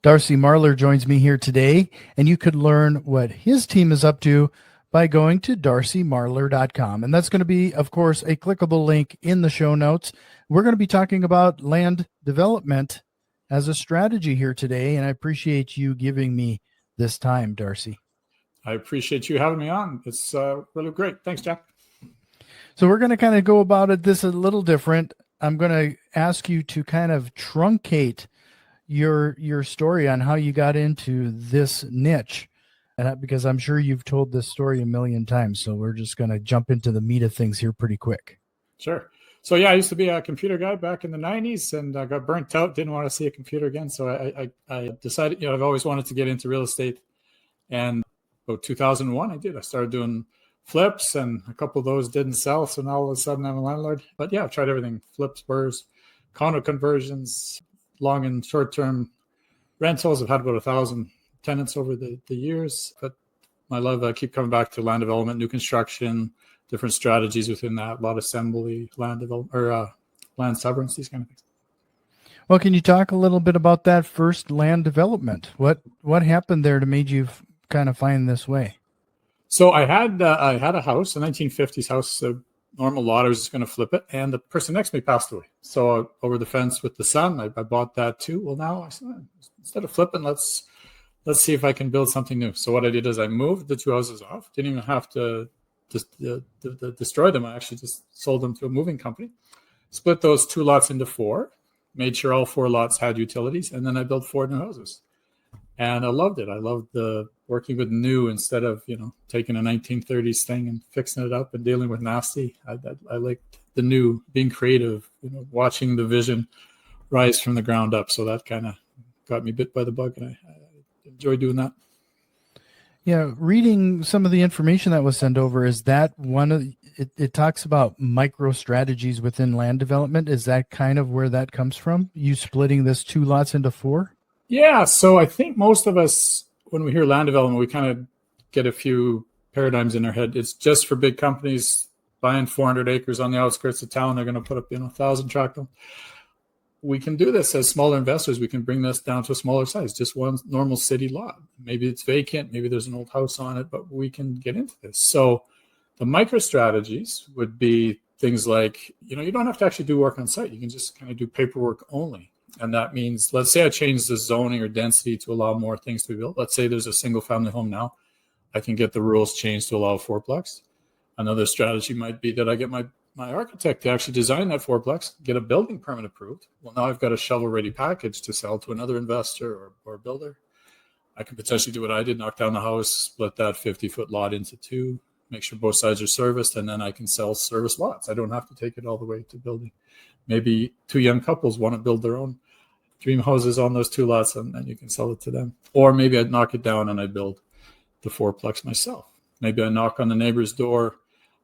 Darcy Marler joins me here today, and you could learn what his team is up to by going to darcymarler.com. And that's going to be, of course, a clickable link in the show notes. We're going to be talking about land development as a strategy here today, and I appreciate you giving me this time, Darcy. I appreciate you having me on. It's really great. Thanks, Jack. So we're going to kind of go about this a little different. I'm going to ask you to kind of truncate your story on how you got into this niche, and because I'm sure you've told this story a million times. So we're just going to jump into the meat of things here pretty quick. Sure. So yeah, I used to be a computer guy back in the 90s, and I got burnt out. Didn't want to see a computer again. So I decided, I've always wanted to get into real estate. And about 2001, I did. I started doing flips, and a couple of those didn't sell. So now all of a sudden I'm a landlord. But yeah, I've tried everything: flips, burrs, condo conversions, long and short-term rentals. I've had about 1,000 tenants over the years. But my love, I keep coming back to land development, new construction, different strategies within that, a lot of assembly, land development, or land severance, these kind of things. Well, can you talk a little bit about that first land development? What happened there to made you kind of find this way? So I had a house, a 1950s house, a normal lot. I was just going to flip it, and the person next to me passed away. So over the fence with the son, I bought that too. Well, now I said, instead of flipping, let's see if I can build something new. So what I did is I moved the two houses off. Didn't even have to destroy them. I actually just sold them to a moving company, split those two lots into four, made sure all four lots had utilities, and then I built 4 new houses. And I loved it. I loved the working with new instead of, taking a 1930s thing and fixing it up and dealing with nasty. I liked the new, being creative, watching the vision rise from the ground up. So that kind of got me bit by the bug, and I enjoy doing that. Yeah, reading some of the information that was sent over, is that one of it talks about micro strategies within land development. Is that kind of where that comes from? You splitting this 2 lots into 4? Yeah, so I think most of us, when we hear land development, we kind of get a few paradigms in our head. It's just for big companies buying 400 acres on the outskirts of town. They're going to put up 1,000 tract homes. We can do this as smaller investors. We can bring this down to a smaller size, just one normal city lot. Maybe it's vacant, maybe there's an old house on it, but we can get into this. So the micro strategies would be things like, you don't have to actually do work on site. You can just kind of do paperwork only. And that means, let's say I change the zoning or density to allow more things to be built. Let's say there's a single family home now. I can get the rules changed to allow 4-plex. Another strategy might be that I get my architect to actually design that 4-plex, get a building permit approved. Well, now I've got a shovel-ready package to sell to another investor or builder. I could potentially do what I did, knock down the house, split that 50-foot lot into 2, make sure both sides are serviced, and then I can sell service lots. I don't have to take it all the way to building. Maybe 2 young couples want to build their own dream houses on those 2 lots, and you can sell it to them. Or maybe I'd knock it down and I build the 4-plex myself. Maybe I knock on the neighbor's door,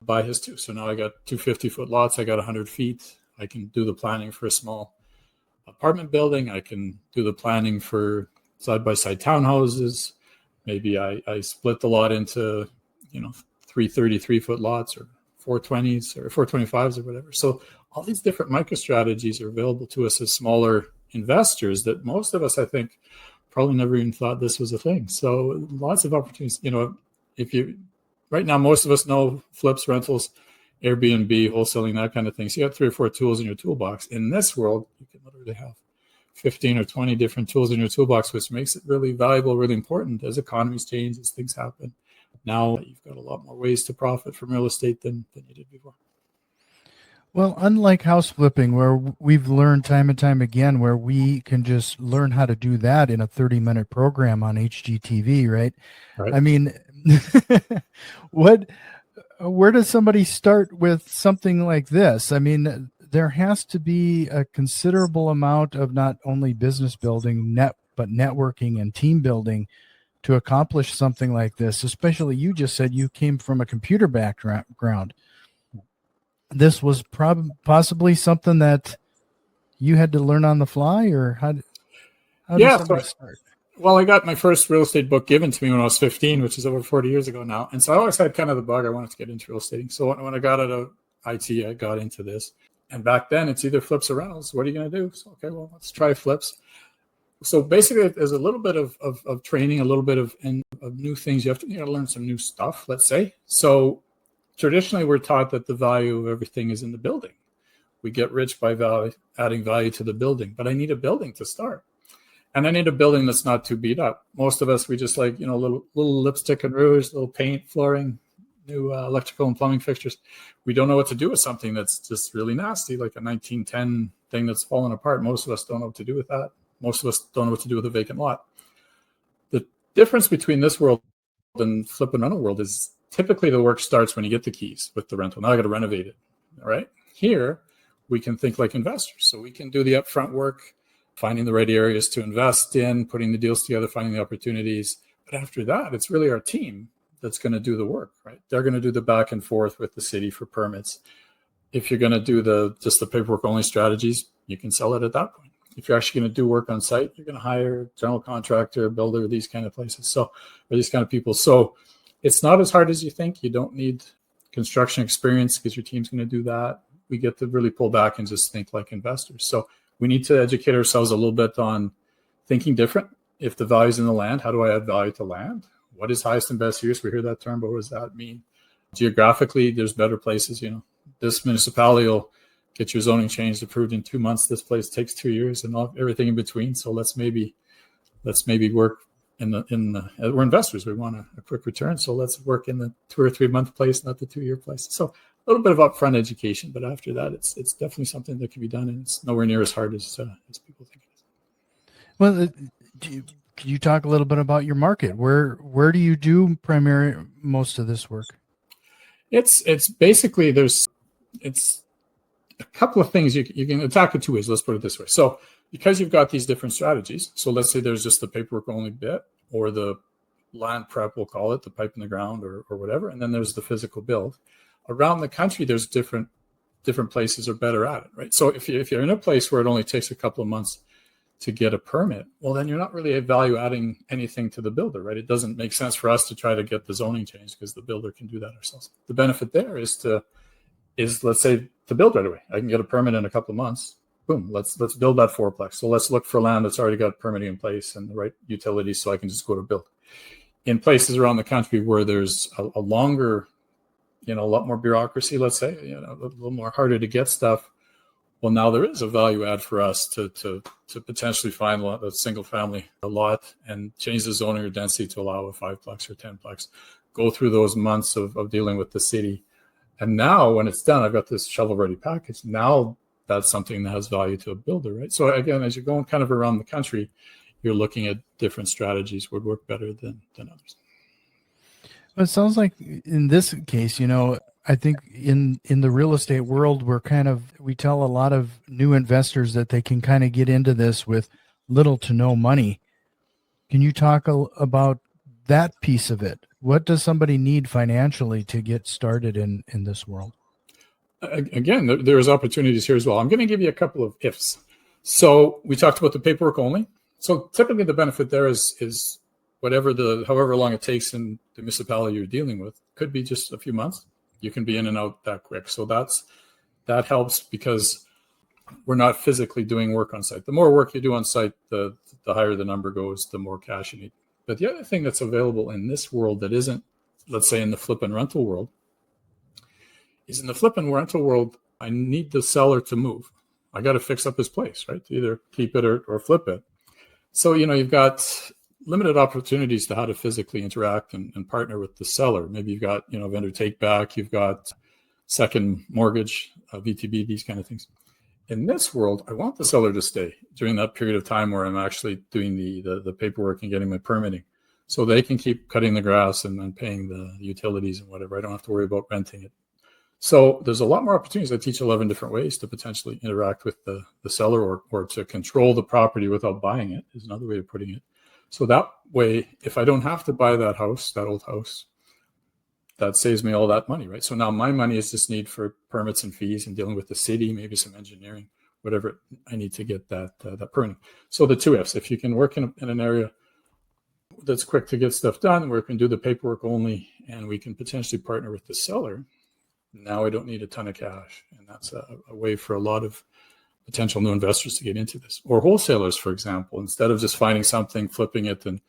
buy his too. So now I got 2 50-foot lots. I got 100 feet. I can do the planning for a small apartment building. I can do the planning for side-by-side townhouses. Maybe I split the lot into, 3 33-foot lots or 420s or 425s or whatever. So all these different micro strategies are available to us as smaller investors that most of us, I think, probably never even thought this was a thing. So lots of opportunities. Right now, most of us know flips, rentals, Airbnb, wholesaling, that kind of thing. So you got 3 or 4 tools in your toolbox. In this world, you can literally have 15 or 20 different tools in your toolbox, which makes it really valuable, really important as economies change, as things happen. Now you've got a lot more ways to profit from real estate than you did before. Well, unlike house flipping, where we've learned time and time again, where we can just learn how to do that in a 30-minute program on HGTV, right? I mean, where does somebody start with something like this? I mean, there has to be a considerable amount of not only business building, but networking and team building to accomplish something like this. Especially, you just said you came from a computer background. This was possibly something that you had to learn on the fly, or how did somebody start? Well, I got my first real estate book given to me when I was 15, which is over 40 years ago now. And so I always had kind of the bug. I wanted to get into real estate. So when I got out of IT, I got into this. And back then, it's either flips or rentals. What are you going to do? So, okay, well, let's try flips. So basically, there's a little bit of training, a little bit of new things. You have to learn some new stuff, let's say. So traditionally, we're taught that the value of everything is in the building. We get rich by adding value to the building, but I need a building to start. And I need a building that's not too beat up. Most of us, we just like, little lipstick and rouge, little paint, flooring, new electrical and plumbing fixtures. We don't know what to do with something that's just really nasty, like a 1910 thing that's fallen apart. Most of us don't know what to do with that. Most of us don't know what to do with a vacant lot. The difference between this world and flip and rental world is typically the work starts when you get the keys with the rental. Now I got to renovate it. All right. Here, we can think like investors. So we can do the upfront work, finding the right areas to invest in, putting the deals together, finding the opportunities. But after that, it's really our team that's going to do the work, right? They're going to do the back and forth with the city for permits. If you're going to do just the paperwork only strategies, you can sell it at that point. If you're actually going to do work on site, you're going to hire a general contractor, builder, these kind of places. So, or these kind of people. So it's not as hard as you think. You don't need construction experience because your team's going to do that. We get to really pull back and just think like investors. So we need to educate ourselves a little bit on thinking different. If the value's in the land, how do I add value to land? What is highest and best use? We hear that term, but what does that mean? Geographically, there's better places. This municipality will get your zoning changed, approved in 2 months. This place takes 2 years, and everything in between. So let's maybe work we're investors. We want a quick return. So let's work in the 2 or 3 month place, not the 2 year place. So a little bit of upfront education, but after that, it's definitely something that can be done, and it's nowhere near as hard as people think it is. Well, can you talk a little bit about your market? Where do you do most of this work? It's basically it's a couple of things you can attack it two ways. Let's put it this way. So because you've got these different strategies, so let's say there's just the paperwork only bit, or the land prep, we'll call it, the pipe in the ground or whatever, and then there's the physical build. Around the country, there's different places are better at it, right? So if you're in a place where it only takes a couple of months to get a permit, well, then you're not really value adding anything to the builder, right? It doesn't make sense for us to try to get the zoning changed because the builder can do that ourselves. The benefit there is let's say to build right away. I can get a permit in a couple of months. Boom, let's build that fourplex. So let's look for land that's already got permitting in place and the right utilities so I can just go to build. In places around the country where there's a longer, a lot more bureaucracy, let's say, a little more harder to get stuff. Well, now there is a value add for us to potentially find a single family lot and change the zoning or density to allow a 5-plex or 10-plex. Go through those months of dealing with the city. And now when it's done, I've got this shovel-ready package. Now that's something that has value to a builder, right? So again, as you're going kind of around the country, you're looking at different strategies would work better than others. Well, it sounds like in this case, I think in the real estate world, we tell a lot of new investors that they can kind of get into this with little to no money. Can you talk about that piece of it? What does somebody need financially to get started in this world? Again, there's opportunities here as well. I'm going to give you a couple of ifs. So we talked about the paperwork only. So typically the benefit there is however long it takes in the municipality you're dealing with. Could be just a few months. You can be in and out that quick. So that helps because we're not physically doing work on site. The more work you do on site, the higher the number goes, the more cash you need. But the other thing that's available in this world that isn't, let's say, in the flip and rental world, is in the flip and rental world, I need the seller to move. I got to fix up his place, right? To either keep it or flip it. So, you've got limited opportunities to how to physically interact and partner with the seller. Maybe you've got, vendor take back, you've got second mortgage, VTB, these kind of things. In this world, I want the seller to stay during that period of time where I'm actually doing the paperwork and getting my permitting. So they can keep cutting the grass and paying the utilities and whatever. I don't have to worry about renting it. So there's a lot more opportunities. I teach 11 different ways to potentially interact with the seller or to control the property without buying it is another way of putting it. So that way, if I don't have to buy that old house, that saves me all that money, right? So now my money is just need for permits and fees and dealing with the city, maybe some engineering, whatever I need to get that permitting. So the two Fs, if you can work in an area that's quick to get stuff done, where we can do the paperwork only, and we can potentially partner with the seller, now I don't need a ton of cash. And that's a way for a lot of potential new investors to get into this, or wholesalers, for example, instead of just finding something, flipping it, and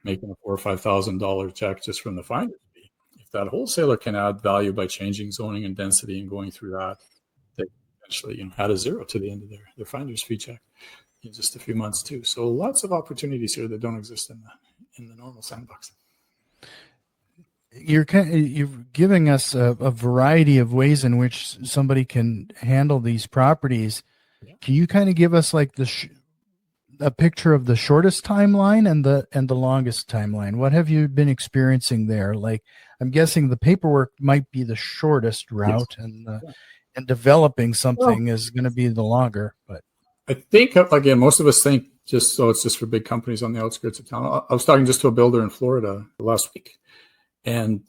making a $4,000 or $5,000 check just from the finder's fee. If that wholesaler can add value by changing zoning and density and going through that, they eventually add a zero to the end of their finder's fee check in just a few months too. So lots of opportunities here that don't exist in the normal sandbox. You're giving us a variety of ways in which somebody can handle these properties. Yeah. Can you kind of give us like a picture of the shortest timeline and the longest timeline? What have you been experiencing there? Like, I'm guessing the paperwork might be the shortest route, Yes. and developing something is going to be the longer. But I think, again, most of us think it's just for big companies on the outskirts of town. I was talking just to a builder in Florida last week, and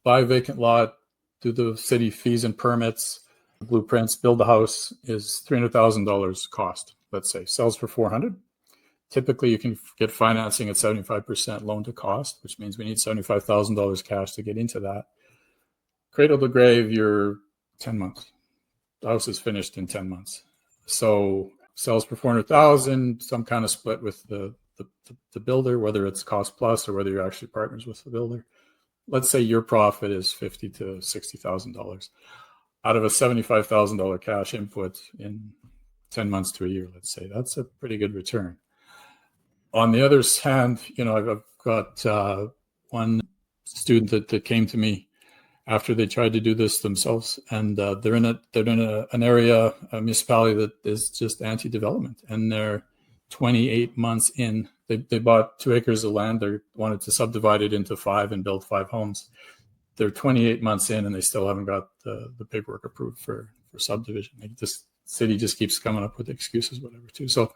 buy a vacant lot, do the city fees and permits, blueprints, build the house is $300,000 cost. Let's say sells for $400,000. Typically, you can get financing at 75% loan to cost, which means we need $75,000 cash to get into that. Cradle to grave, you're 10 months. The house is finished in 10 months. So sells for $400,000, some kind of split with the builder, whether it's cost plus or whether you're actually partners with the builder. Let's say your profit is $50,000 to $60,000 out of a $75,000 cash input in 10 months to a year. Let's say that's a pretty good return. On the other hand, I've got one student that came to me after they tried to do this themselves, and they're in an area, a municipality that is just anti-development, and they're 28 months in. They bought 2 acres of land. They wanted to subdivide it into 5 and build 5 homes. They're 28 months in, and they still haven't got the paperwork approved for subdivision. This city just keeps coming up with excuses, whatever, too. So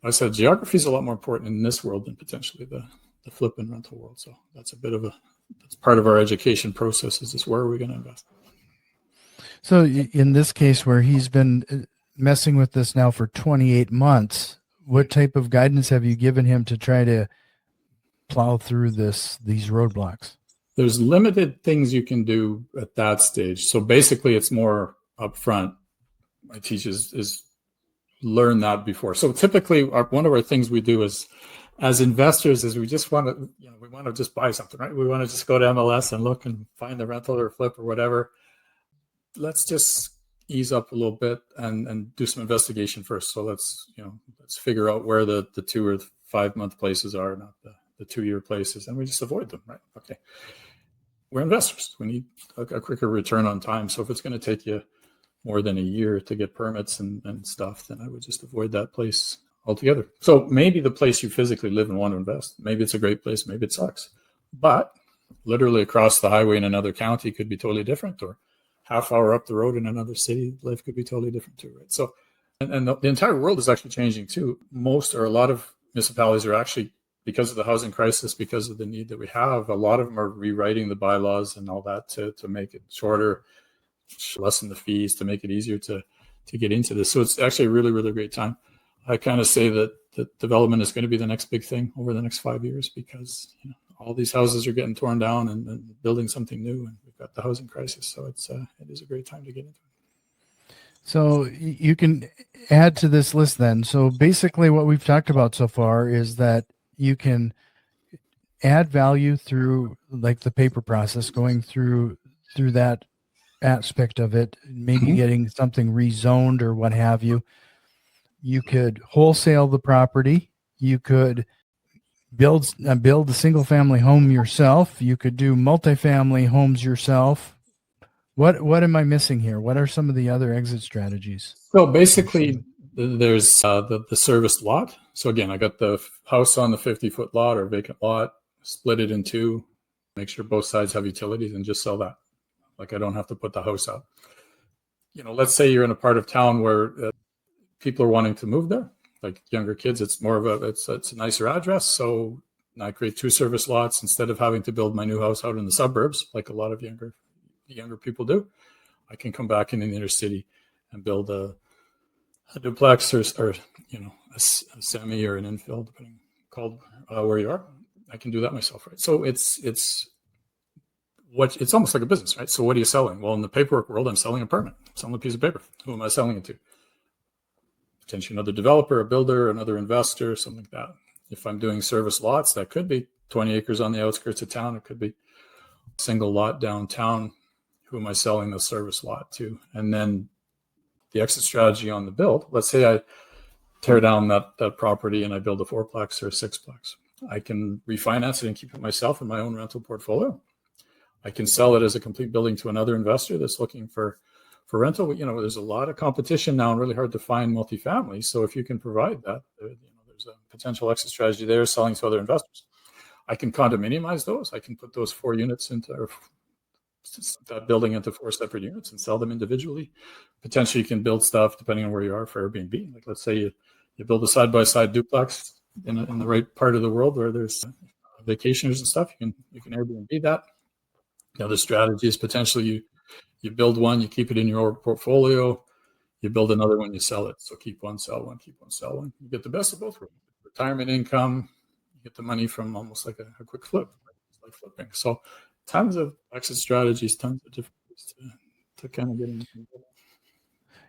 I said, geography is a lot more important in this world than potentially the flip and rental world. So that's that's part of our education process, is just where are we going to invest? So in this case, where he's been messing with this now for 28 months, what type of guidance have you given him to try to plow through these roadblocks? There's limited things you can do at that stage. So basically it's more upfront. I teach is learn that before. So typically one of our things we do is, as investors, is we just want to, we want to just buy something, right? We want to just go to MLS and look and find the rental or flip or whatever. Let's just ease up a little bit and do some investigation first. So let's figure out where the 2 or 5 month places are, not the 2-year places, and we just avoid them, right? Okay. We're investors. We need a quicker return on time. So if it's going to take you more than a year to get permits and stuff, then I would just avoid that place altogether. So maybe the place you physically live and want to invest, maybe it's a great place, maybe it sucks. But literally across the highway in another county could be totally different, or half hour up the road in another city, life could be totally different too, right? So, and the entire world is actually changing too. Most or a lot of municipalities are actually, because of the housing crisis, because of the need that we have, a lot of them are rewriting the bylaws and all that to make it shorter, lessen the fees, to make it easier to get into this. So it's actually a really, really great time. I kind of say that development is going to be the next big thing over the next 5 years, because all these houses are getting torn down and building something new, and we've got the housing crisis. So it is a great time to get into it. So you can add to this list then. So basically what we've talked about so far is that you can add value through like the paper process, going through that aspect of it, maybe getting something rezoned or what have you. You could wholesale the property. You could build a single family home yourself. You could do multifamily homes yourself. What am I missing here? What are some of the other exit strategies? So basically, there's the serviced lot. So again, I got the house on the 50-foot lot or vacant lot, split it in 2, make sure both sides have utilities, and just sell that. Like, I don't have to put the house up. Let's say you're in a part of town where people are wanting to move there, like younger kids. It's more of it's a nicer address. So I create 2 service lots instead of having to build my new house out in the suburbs, like a lot of younger people do. I can come back in the inner city and build a duplex or a semi or an infill, depending called where you are. I can do that myself, right? So it's almost like a business, right? So what are you selling? Well, in the paperwork world, I'm selling a permit. I'm selling a piece of paper. Who am I selling it to? potentially another developer, a builder, another investor, something like that. If I'm doing service lots, that could be 20 acres on the outskirts of town. It could be a single lot downtown. Who am I selling the service lot to? And then the exit strategy on the build. Let's say I tear down that property and I build a 4-plex or a 6-plex. I can refinance it and keep it myself in my own rental portfolio. I can sell it as a complete building to another investor that's looking for rental. There's a lot of competition now and really hard to find multifamily. So if you can provide that, there's a potential exit strategy there, selling to other investors. I can condominiumize those. I can put those 4 units into that building into 4 separate units and sell them individually. Potentially, you can build stuff depending on where you are for Airbnb. Like, let's say you build a side-by-side duplex in the right part of the world where there's vacationers and stuff. You can Airbnb that. The other strategy is potentially you build one, you keep it in your portfolio. You build another one, you sell it. So keep one, sell one, keep one, sell one. You get the best of both worlds. Retirement income. You get the money from almost like a quick flip. It's like flipping. So tons of exit strategies, tons of different ways to kind of get into it.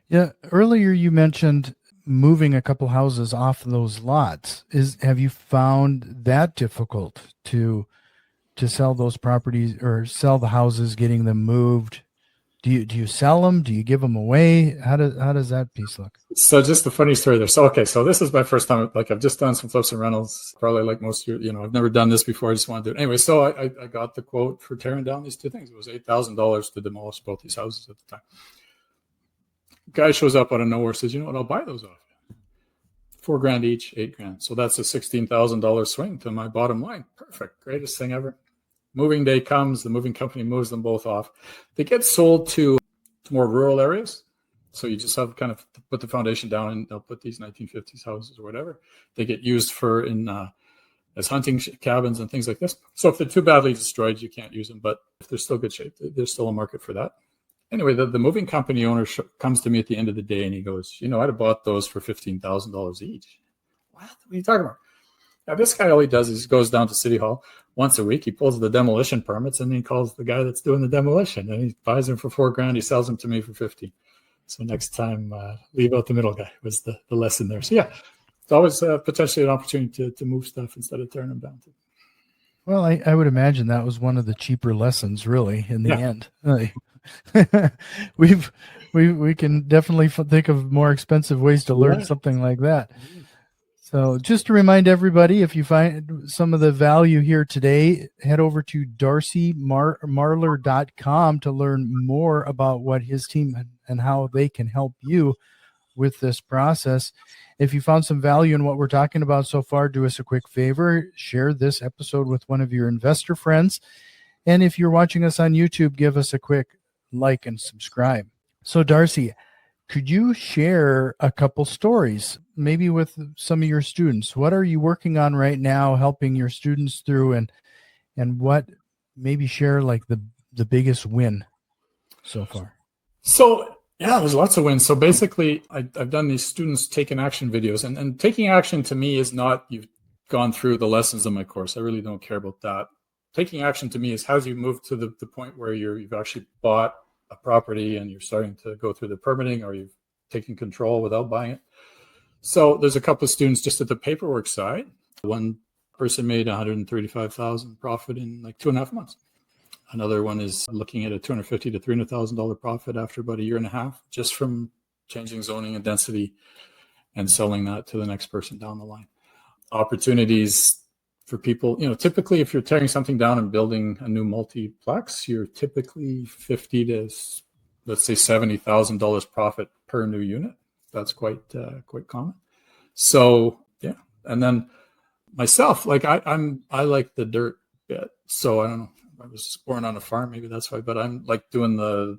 Yeah. Earlier you mentioned moving a couple houses off those lots. Have you found that difficult to sell those properties or sell the houses, getting them moved? Do you sell them? Do you give them away? How does that piece look? So just the funny story there. So this is my first time. Like, I've just done some flips and rentals. Probably like most of you, I've never done this before. I just wanted to do it anyway. So I got the quote for tearing down these 2 things. It was $8,000 to demolish both these houses at the time. Guy shows up out of nowhere, says, "You know what? I'll buy those off you. $4,000 each, $8,000. So that's a $16,000 swing to my bottom line. Perfect, greatest thing ever." Moving day comes, the moving company moves them both off. They get sold to more rural areas. So you just have kind of put the foundation down and they'll put these 1950s houses or whatever. They get used as hunting cabins and things like this. So if they're too badly destroyed, you can't use them. But if they're still good shape, there's still a market for that. Anyway, the moving company owner comes to me at the end of the day and he goes, "I'd have bought those for $15,000 each." What are you talking about? Now, this guy, all he does is he goes down to City Hall once a week. He pulls the demolition permits and he calls the guy that's doing the demolition and he buys them for $4,000. He sells them to me for $15,000. So next time, leave out the middle guy was the lesson there. So yeah, it's always potentially an opportunity to move stuff instead of tearing them down. Well, I would imagine that was one of the cheaper lessons, really, in the end. We can definitely think of more expensive ways to learn something like that. So just to remind everybody, if you find some of the value here today, head over to darcymarler.com to learn more about what his team and how they can help you with this process. If you found some value in what we're talking about so far, do us a quick favor, share this episode with one of your investor friends. And if you're watching us on YouTube, give us a quick like and subscribe. So Darcy, could you share a couple stories, maybe with some of your students? What are you working on right now, helping your students through, and what maybe share like the biggest win so far? So yeah, there's lots of wins. So basically, I've done these students taking action videos, and taking action to me is not you've gone through the lessons of my course. I really don't care about that. Taking action to me is how do you move to the point where you've actually bought a property and you're starting to go through the permitting, or you've taken control without buying it. So there's a couple of students just at the paperwork side. One person made $135,000 profit in like 2.5 months. Another one is looking at a $250,000 to $300,000 profit after about 1.5 years, just from changing zoning and density and selling that to the next person down the line. Opportunities for people, typically if you're tearing something down and building a new multiplex, you're typically $50,000 to, let's say, $70,000 profit per new unit. That's quite common. So yeah, and then myself, like I like the dirt bit. So I don't know. I was born on a farm, maybe that's why. But I'm like doing the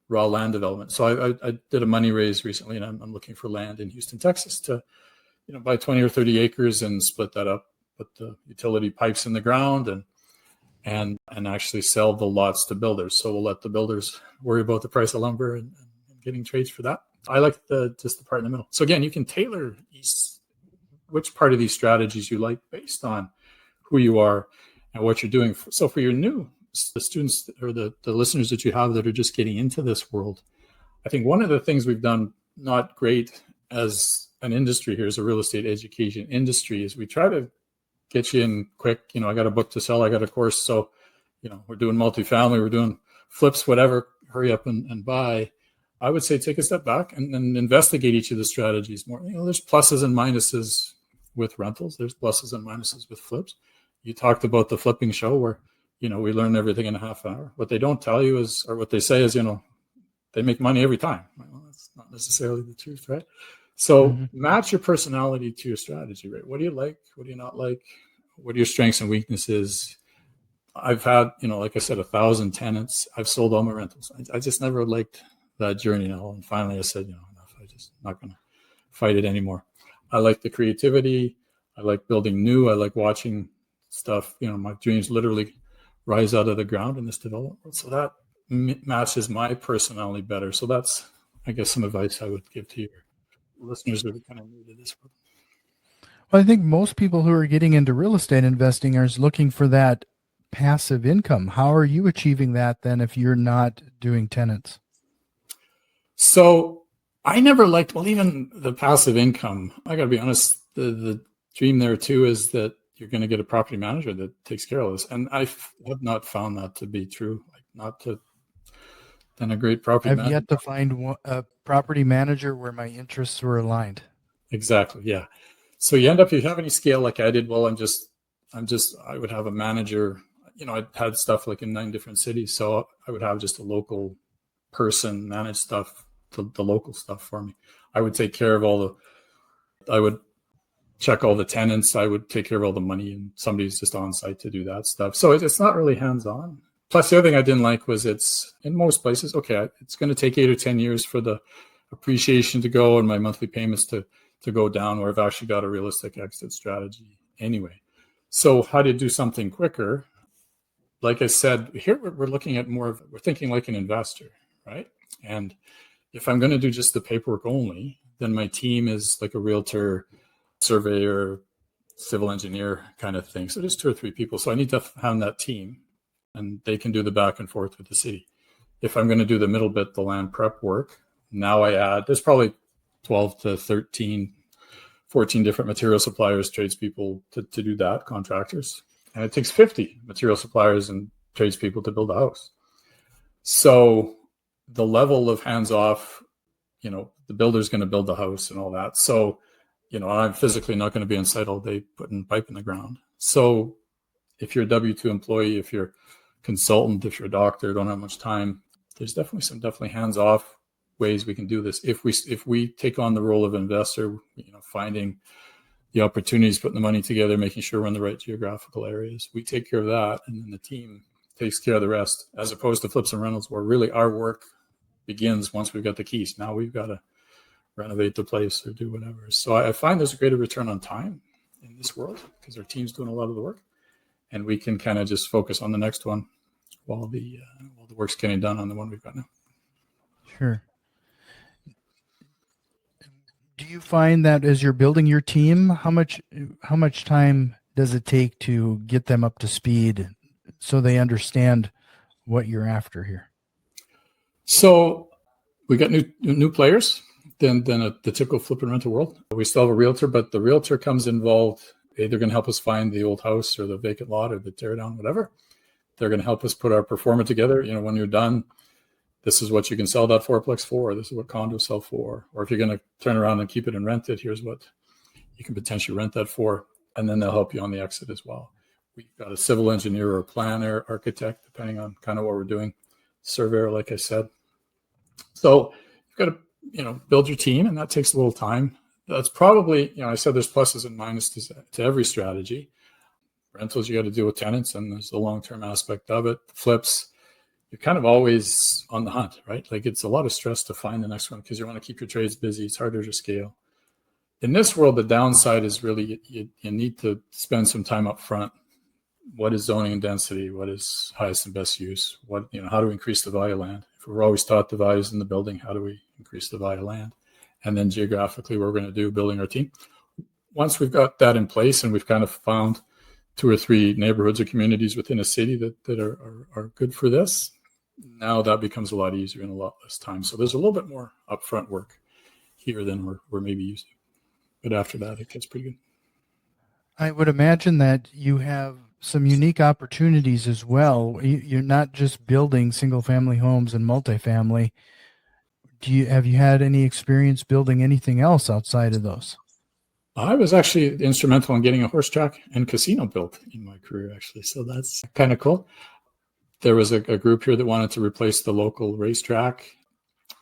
raw land development. So I did a money raise recently, and I'm looking for land in Houston, Texas, to buy 20 or 30 acres and split that up, put the utility pipes in the ground, and actually sell the lots to builders. So we'll let the builders worry about the price of lumber and getting trades for that. I like just the part in the middle. So again, you can tailor which part of these strategies you like based on who you are and what you're doing. So for the students or the listeners that you have that are just getting into this world, I think one of the things we've done not great as an industry here, is a real estate education industry, is we try to get you in quick. I got a book to sell, I got a course. So, we're doing multifamily, we're doing flips, whatever, hurry up and buy. I would say take a step back and investigate each of the strategies more. There's pluses and minuses with rentals. There's pluses and minuses with flips. You talked about the flipping show where, we learn everything in a half hour. What they don't tell you is, or what they say is, they make money every time. Well, that's not necessarily the truth, right? So match your personality to your strategy, right? What do you like? What do you not like? What are your strengths and weaknesses? I've had, like I said, 1,000 tenants. I've sold all my rentals. I just never liked that journey now. And finally I said, enough. I just not going to fight it anymore. I like the creativity. I like building new. I like watching stuff. My dreams literally rise out of the ground in this development. So that matches my personality better. So that's, I guess, some advice I would give to your listeners that are kind of new to this world. Well, I think most people who are getting into real estate investing are looking for that passive income. How are you achieving that then if you're not doing tenants? So I never liked, even the passive income. I got to be honest, the dream there too is that you're going to get a property manager that takes care of this. And I have not found that to be true. Then a great property I've manager. yet to find a property manager where my interests were aligned. Exactly. Yeah. So you end up, if you have any scale like I did, well, I would have a manager, I had stuff like in 9 different cities. So I would have just a local person manage stuff, the local stuff for me. I would take care of I would check all the tenants. I would take care of all the money, and somebody's just on site to do that stuff. So it's not really hands-on. Plus, the other thing I didn't like was it's in most places, okay, it's going to take 8 or 10 years for the appreciation to go and my monthly payments to go down, where I've actually got a realistic exit strategy anyway. So how do you do something quicker? Like I said, here we're looking at we're thinking like an investor, right? And if I'm going to do just the paperwork only, then my team is like a realtor, surveyor, civil engineer kind of thing. So there's 2 or 3 people. So I need to have that team, and they can do the back and forth with the city. If I'm going to do the middle bit, the land prep work, now there's probably 12 to 13, 14 different material suppliers, tradespeople to do that, contractors. And it takes 50 material suppliers and tradespeople to build a house. So the level of hands-off, the builder's going to build the house and all that. So, I'm physically not going to be on site all day putting pipe in the ground. So if you're a W-2 employee, if you're a consultant, if you're a doctor, don't have much time, there's definitely hands-off ways we can do this. If we take on the role of investor, finding the opportunities, putting the money together, making sure we're in the right geographical areas, we take care of that, and then the team takes care of the rest, as opposed to flips and rentals, where really our work begins once we've got the keys. Now we've got to renovate the place or do whatever. So I find there's a greater return on time in this world because our team's doing a lot of the work, and we can kind of just focus on the next one while the work's getting done on the one we've got now. Sure. Do you find that as you're building your team, how much time does it take to get them up to speed so they understand what you're after here? So we got new players than the typical flip and rental world. We still have a realtor, but the realtor comes involved. They're going to help us find the old house or the vacant lot or the tear down, whatever. They're going to help us put our performance together. When you're done, this is what you can sell that fourplex for. This is what condos sell for. Or if you're going to turn around and keep it and rent it, here's what you can potentially rent that for. And then they'll help you on the exit as well. We've got a civil engineer or a planner, architect, depending on kind of what we're doing, surveyor, like I said. So you've got to, build your team, and that takes a little time. That's probably, I said there's pluses and minuses to every strategy. Rentals, you got to deal with tenants, and there's the long-term aspect of it. Flips, you're kind of always on the hunt, right? Like it's a lot of stress to find the next one because you want to keep your trades busy. It's harder to scale. In this world, the downside is really you need to spend some time up front. What is zoning and density? What is highest and best use? How do we increase the value of land? If we're always taught the values in the building, how do we increase the value of land? And then geographically, what we're going to do, building our team. Once we've got that in place and we've kind of found 2 or 3 neighborhoods or communities within a city that are good for this, now that becomes a lot easier in a lot less time. So there's a little bit more upfront work here than we're maybe used to. But after that, it gets pretty good. I would imagine that you have some unique opportunities as well. You're not just building single family homes and multifamily. Have you had any experience building anything else outside of those? I was actually instrumental in getting a horse track and casino built in my career, actually. So that's kind of cool. There was a group here that wanted to replace the local racetrack.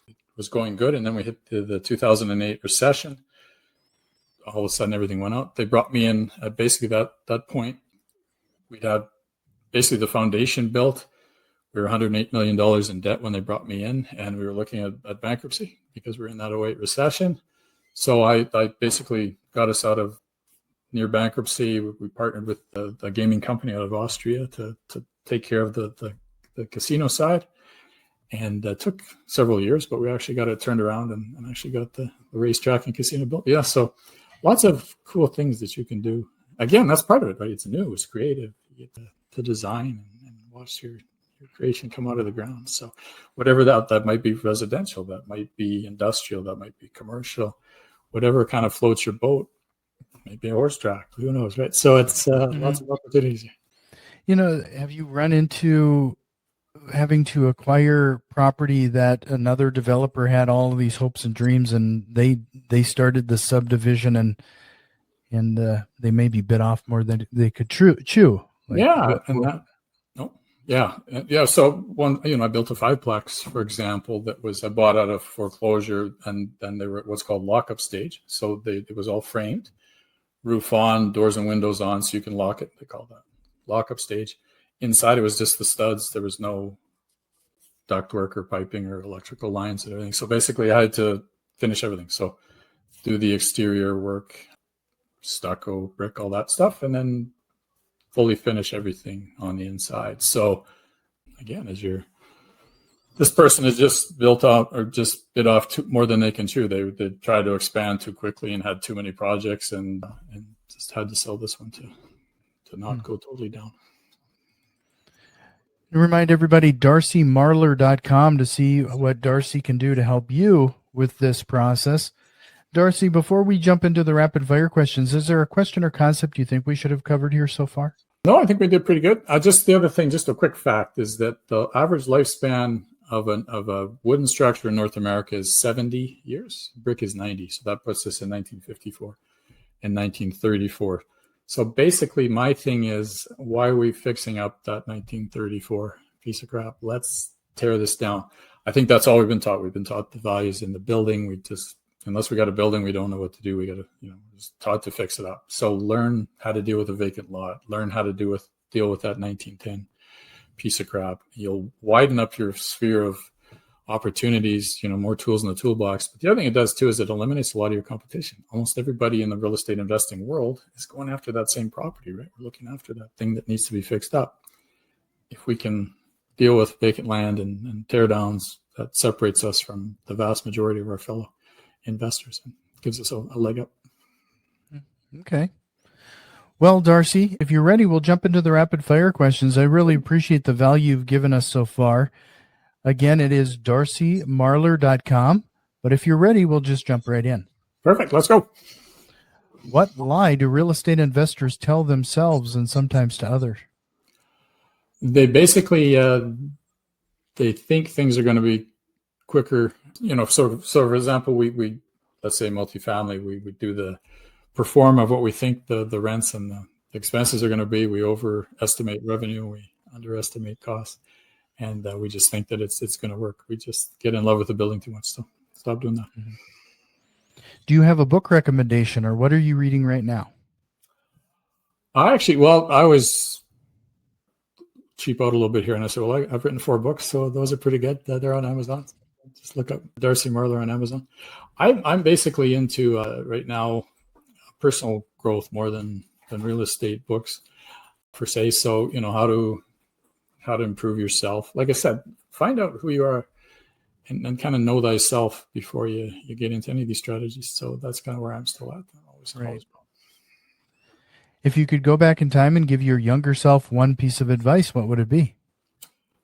It was going good. And then we hit the 2008 recession. All of a sudden, everything went out. They brought me in at basically that point. We'd had basically the foundation built. We were $108 million in debt when they brought me in, and we were looking at bankruptcy because we were in that 08 recession. So I basically got us out of near bankruptcy. We partnered with a gaming company out of Austria to take care of the casino side. And it took several years, but we actually got it turned around and actually got the racetrack and casino built. Yeah, so lots of cool things that you can do. Again, that's part of it, right? It's new, it's creative. You get to design and watch your creation come out of the ground. So whatever that might be residential, that might be industrial, that might be commercial, whatever kind of floats your boat, maybe a horse track, who knows, right? So it's lots of opportunities. Have you run into having to acquire property that another developer had all of these hopes and dreams, and they started the subdivision and they maybe bit off more than they could chew? Yeah. So one, I built a 5-plex, for example, that was I bought out of foreclosure, and then they were at what's called lockup stage. So it was all framed, roof on, doors and windows on, so you can lock it. They call that lockup stage. Inside, it was just the studs. There was no ductwork or piping or electrical lines and everything. So basically, I had to finish everything. So do the exterior work, stucco, brick, all that stuff, and then fully finish everything on the inside. So again, this person has just built up or just bit off more than they can chew. They tried to expand too quickly and had too many projects and just had to sell this one to not go totally down. Remind everybody, DarcyMarler.com to see what Darcy can do to help you with this process. Darcy, before we jump into the rapid fire questions, is there a question or concept you think we should have covered here so far? No, I think we did pretty good. Just the other thing, just a quick fact, is that the average lifespan of a wooden structure in North America is 70 years. Brick is 90. So that puts us in 1954 and 1934. So basically, my thing is, why are we fixing up that 1934 piece of crap? Let's tear this down. I think that's all we've been taught. We've been taught the values in the building. Unless we got a building, we don't know what to do. We got to, just taught to fix it up. So learn how to deal with a vacant lot. Learn how to deal with that 1910 piece of crap. You'll widen up your sphere of opportunities, more tools in the toolbox. But the other thing it does too is it eliminates a lot of your competition. Almost everybody in the real estate investing world is going after that same property, right? We're looking after that thing that needs to be fixed up. If we can deal with vacant land and tear downs, that separates us from the vast majority of our fellow investors and gives us a leg up. Okay. Well, Darcy, if you're ready, we'll jump into the rapid fire questions. I really appreciate the value you've given us so far. Again, it is DarcyMarler.com. But if you're ready, we'll just jump right in. Perfect. Let's go. What lie do real estate investors tell themselves and sometimes to others? They basically they think things are going to be quicker. So for example, we let's say multifamily, we do the perform of what we think the rents and the expenses are going to be. We overestimate revenue, we underestimate costs. And we just think that it's going to work. We just get in love with the building too much. So stop doing that. Mm-hmm. Do you have a book recommendation, or what are you reading right now? I always cheap out a little bit here. And I said, well, I've written 4 books, so those are pretty good. They're on Amazon. Just look up Darcy Marler on Amazon. I'm basically into right now personal growth more than real estate books per se. So, how to improve yourself. Like I said, find out who you are and kind of know thyself before you get into any of these strategies. So that's kind of where I'm still at. Always. If you could go back in time and give your younger self one piece of advice, what would it be?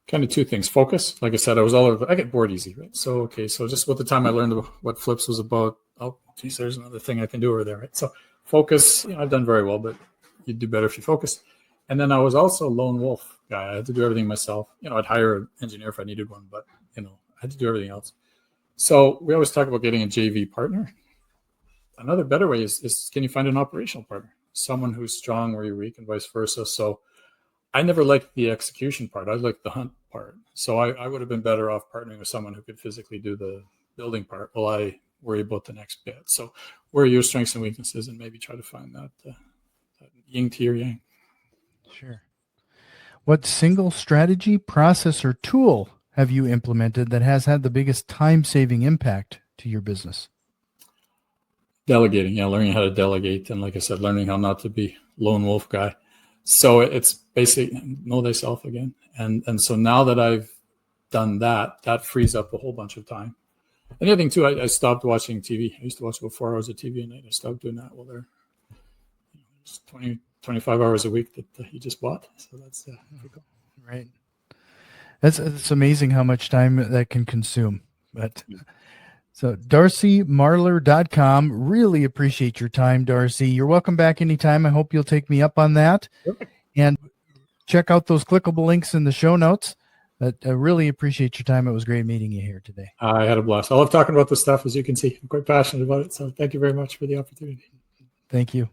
Kind of 2 things. Focus. Like I said, I get bored easy, right? So just with the time I learned what flips was about, oh, geez, there's another thing I can do over there. Right? So focus, I've done very well, but you'd do better if you focus. And then I was also a lone wolf guy. I had to do everything myself. I'd hire an engineer if I needed one, but I had to do everything else. So we always talk about getting a JV partner. Another better way is can you find an operational partner, someone who's strong where you're weak, and vice versa. So I never liked the execution part. I liked the hunt part. So I would have been better off partnering with someone who could physically do the building part while I worry about the next bit. So where are your strengths and weaknesses, and maybe try to find that yin to your yang. Sure. What single strategy, process, or tool have you implemented that has had the biggest time-saving impact to your business? Delegating, learning how to delegate. And like I said, learning how not to be lone wolf guy. So it's basically know thyself again. And so now that I've done that frees up a whole bunch of time. And the other thing too, I stopped watching TV. I used to watch about 4 hours of TV a night. I stopped doing that. Well, there's 25 hours a week that you just bought. So that's right. It's amazing how much time that can consume. But so DarcyMarler.com. Really appreciate your time, Darcy. You're welcome back anytime. I hope you'll take me up on that. Perfect. And check out those clickable links in the show notes. But I really appreciate your time. It was great meeting you here today. I had a blast. I love talking about this stuff, as you can see. I'm quite passionate about it. So thank you very much for the opportunity. Thank you.